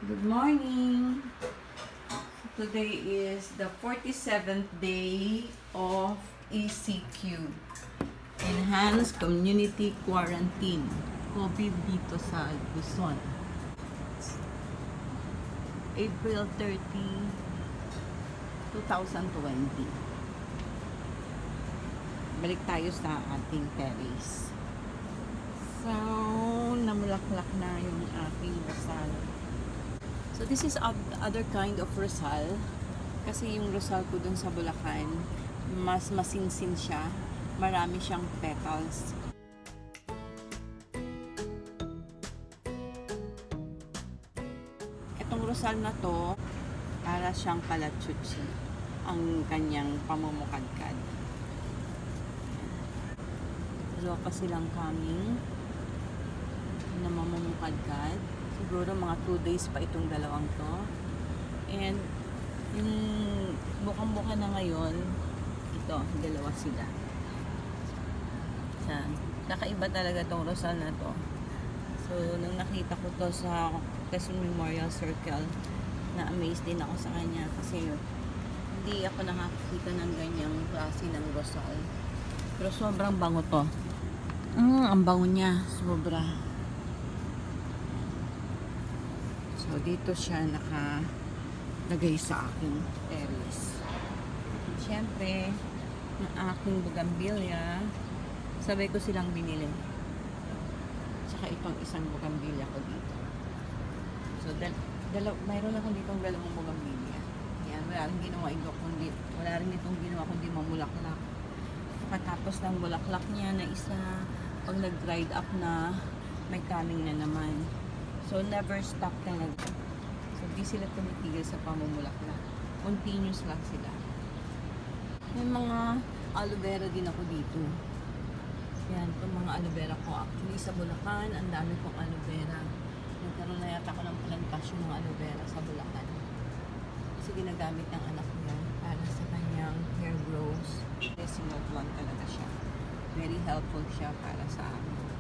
Good morning! Today is the 47th day of ECQ. Enhanced Community Quarantine. COVID dito sa Luzon. April 30, 2020. Balik tayo sa ating terrace. So, namulaklak na yung ating rosal. So this is other kind of rosal kasi yung rosal ko dun sa Bulacan mas masinsin siya, marami siyang petals. Itong rosal na to para siyang kalachuchi ang kanyang pamumukadkad. Dalawa pa silang coming na mamumukadkad. Siguro mga 2 days pa itong dalawang to. And yung bukang-buka na ngayon, ito, dalawa sila. Kakaiba talaga tong rosal na to. So, nung nakita ko to sa Quezon Memorial Circle, na-amaze din ako sa kanya kasi hindi ako nakakita ng ganyang klase ng rosal. Pero sobrang bango to. Ang bango niya, sobra. So, dito siya nakalagay sa aking terrace. Siyempre, ang aking bugambilya, sabay ko silang binili. Tsaka itong isang bugambilya ko dito. So, mayroon ako ditong dalawang bugambilya. Yan, wala rin itong ginawa kundi mamulaklak. Pagkatapos ng bulaklak niya na isa, pag nag-dried up na, may coming na naman. So, never stop talaga. So, di sila tumitigil sa pamumulaklak. Continuous lang sila. May mga aloe vera din ako dito. Yan, itong mga aloe vera ko. Actually, sa Bulacan, ang dami kong aloe vera. Nagkaroon na yata ko ng plantasyon ng aloe vera sa Bulacan. Kasi ginagamit ng anak niya para sa kanyang hair grows. Medicinal plant talaga siya. Very helpful siya para sa amin.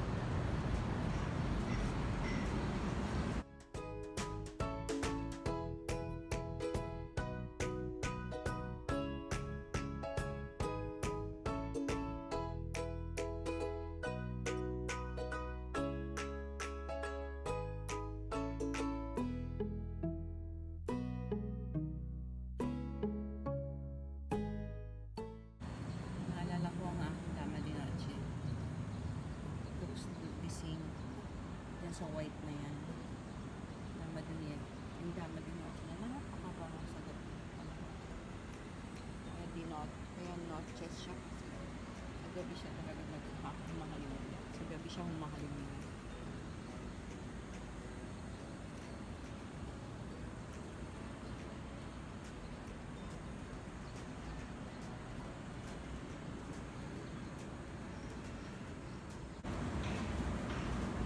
Sa white na yan. Dama din yan. Yung dama din ako na napakabango sa gabi. Kaya not chest siya. Sa gabi siya talaga humahalimig. Sa gabi siya humahalimig.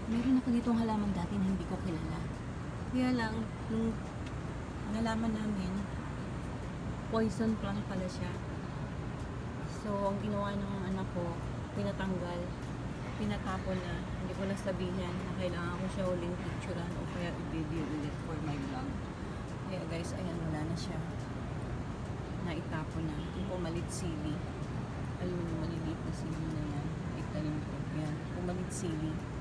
Meron ako ditong halaman dati na hindi ko kilala. Kaya lang, nung nalaman namin, poison plant pala siya. So, ang ginawa ng anak ko, pinatanggal, pinatapon na. Hindi ko nasabihan na kailangan ko siya uling picturean o kaya i-video ulit for my vlog. Kaya guys, ayan, wala na siya. Naitapon na. Yung pumalit sili. Alam mo, maliliit na sili na yan. Italim ko. Yan, pumalit sili.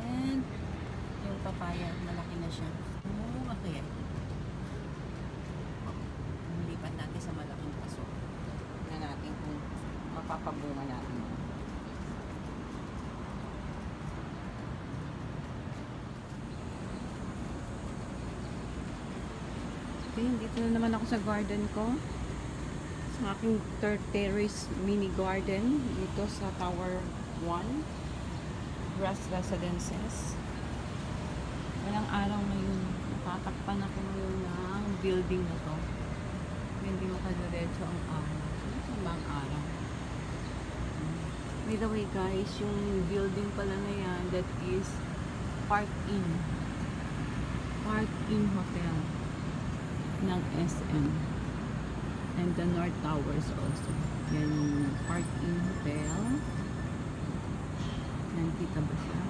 And yung papaya, malaki na siya. Okay. Lipat natin sa malaking paso. Tignan natin kung mapapabunga natin. Okay, dito na naman ako sa garden ko. Sa aking terrace mini garden dito sa Tower 1. Grass Residences. Walang araw ngayon. Natatakpan ako ngayon ng building na to. Hindi makadiretso ang araw. Ang araw. By the way guys, yung building pala na yan, that is Park Inn. Park Inn Hotel ng SM. And the North Towers also. Yan yung Park Inn Hotel. Nakita ba siya?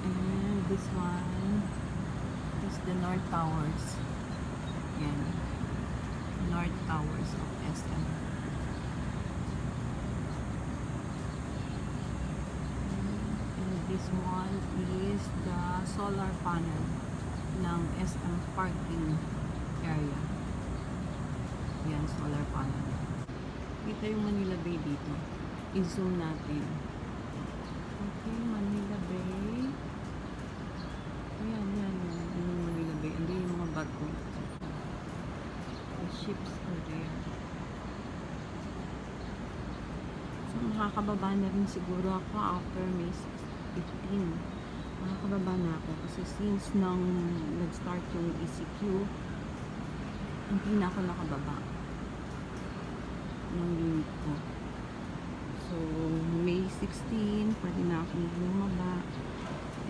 And this one is the North Towers. Yan. North Towers of SM. And this one is the solar panel ng SM parking area. Yan, solar panel. Kita yung Manila Bay dito. I-zoom natin. Okay, Manila Bay. Ayan, yan. Yan yung Manila Bay. Andun yung mga barko. The ships are there. So, makakababa na rin siguro ako after May 15. Makakababa na ako. Kasi since nang nag-start yung ECQ, hindi na ako nakababa ng limit ko. So, May 16, pwede na akong bumaba.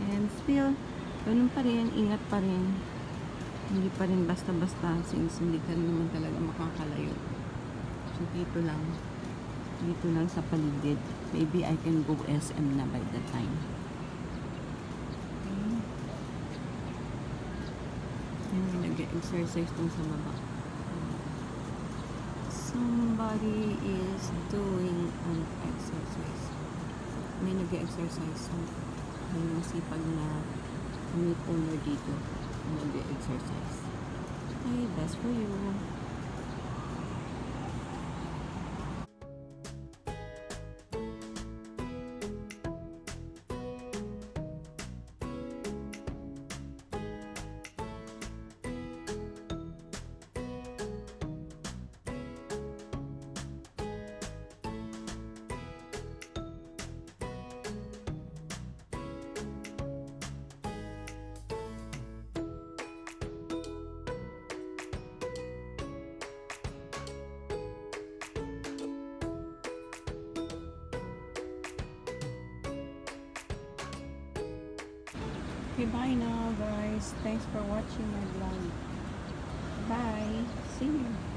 And still, ganun pa rin, ingat pa rin. Hindi pa rin basta-basta since hindi ka rin naman talaga makakalayo. So, dito lang sa paligid. Maybe I can go SM na by that time. Okay. Yan, nag-exercise dun sa baba. Somebody is doing an exercise. May nag-exercise. So, may masipag na meat owner dito nag-exercise. Okay, best for you. Okay, bye now guys. Thanks for watching my vlog. Bye. See you.